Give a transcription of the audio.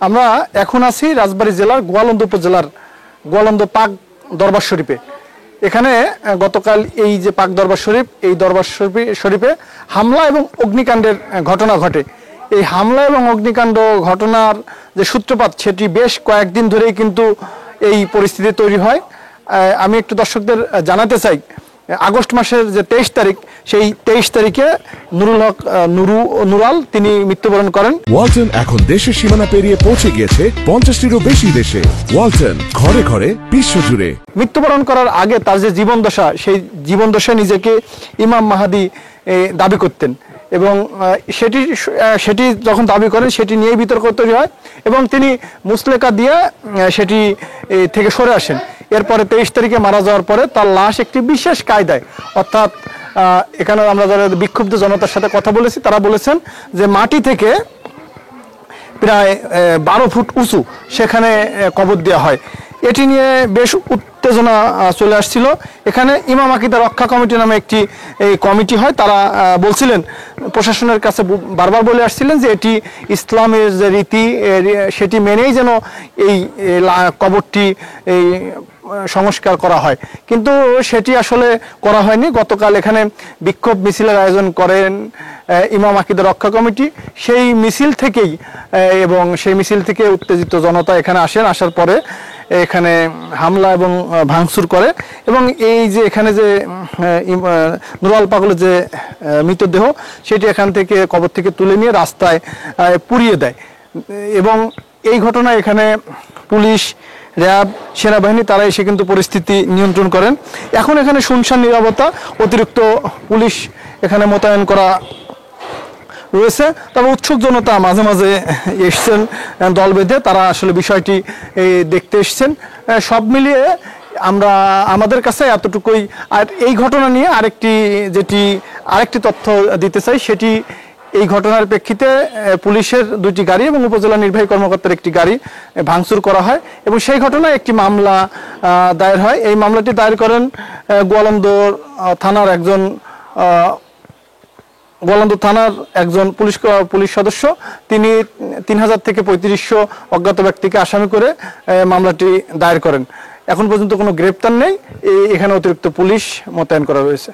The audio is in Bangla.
আমরা এখন আছি রাজবাড়ী জেলার গোয়ালন্দ উপজেলার গোয়ালন্দ পাক দরবার শরীফে। এখানে গতকাল এই যে পাক দরবার শরীফ, এই দরবার শরীফে হামলা এবং অগ্নিকাণ্ডের ঘটনা ঘটে। এই হামলা এবং অগ্নিকাণ্ড ঘটনার যে সূত্রপাত সেটি বেশ কয়েকদিন ধরেই কিন্তু এই পরিস্থিতি তৈরি হয়। আমি একটু দর্শকদের জানাতে চাই, আগস্ট মাসের যে 23 তারিখ, সেই 23 তারিখে নুরুল হক নুরাল তিনি মৃত্যুবরণ করেন। ওয়ালটন এখন দেশের সীমানা পেরিয়ে পৌঁছে গিয়েছে 50টিরও বেশি দেশে। ওয়ালটন, ঘরে ঘরে বিশ্বজুড়ে। মৃত্যুবরণ করার আগে তার যে জীবনদশা, সেই জীবনদশায় নিজেকে ইমাম মাহাদি দাবি করতেন এবং সেটি যখন দাবি করেন সেটি নিয়েই বিতর্ক তৈরি হয় এবং তিনি মুসলেকা দিয়ে সেটি থেকে সরে আসেন। এরপরে 23 তারিখে মারা যাওয়ার পরে তার লাশ একটি বিশেষ কায়দায়, অর্থাৎ এখানে আমরা যারা বিক্ষুব্ধ জনতার সাথে কথা বলেছি তারা বলেছেন যে মাটি থেকে প্রায় 12 ফুট উঁচু সেখানে কবর দেওয়া হয়। এটি নিয়ে বেশ উত্তেজনা চলে আসছিল। এখানে ইমাম আকিদা রক্ষা কমিটি নামে একটি কমিটি হয়, তারা বলছিলেন, প্রশাসনের কাছে বারবার বলে আসছিলেন যে এটি ইসলামের যে রীতি সেটি মেনেই যেন এই কবরটি এই সংস্কার করা হয়, কিন্তু সেটি আসলে করা হয়নি। গতকাল এখানে বিক্ষোভ মিছিলের আয়োজন করেন ইমাম আকিদা রক্ষা কমিটি। সেই মিছিল থেকেই এবং সেই মিছিল থেকে উত্তেজিত জনতা এখানে আসার পরে এখানে হামলা এবং ভাঙচুর করে এবং এই যে এখানে যে নুরাল পাগলের যে মৃতদেহ সেটি এখান থেকে কবর থেকে তুলে নিয়ে রাস্তায় পুড়িয়ে দেয় এবং এই ঘটনায় এখানে পুলিশ, র্যাব, সেনাবাহিনী তারা এসে কিন্তু পরিস্থিতি নিয়ন্ত্রণ করেন। এখন এখানে শুনশান নীরবতা, অতিরিক্ত পুলিশ এখানে মোতায়েন করা রয়েছে। তবে উৎসুক জনতা মাঝে মাঝে এসছেন দল বেঁধে, তারা আসলে বিষয়টি দেখতে এসছেন। সব মিলিয়ে আমাদের কাছে এতটুকুই। আর এই ঘটনা নিয়ে আরেকটি তথ্য দিতে চাই, সেটি এই ঘটনার প্রেক্ষিতে পুলিশের 2টি গাড়ি এবং উপজেলা নির্বাহী কর্মকর্তার একটি গাড়ি ভাঙচুর করা হয় এবং সেই ঘটনায় একটি মামলা দায়ের হয়। এই মামলাটি দায়ের করেন গোয়ালন্দ থানার একজন পুলিশ সদস্য। তিনি 3000 থেকে 3500 অজ্ঞাত ব্যক্তিকে আসামি করে মামলাটি দায়ের করেন। এখন পর্যন্ত কোনো গ্রেপ্তার নেই। এখানে অতিরিক্ত পুলিশ মোতায়েন করা হয়েছে।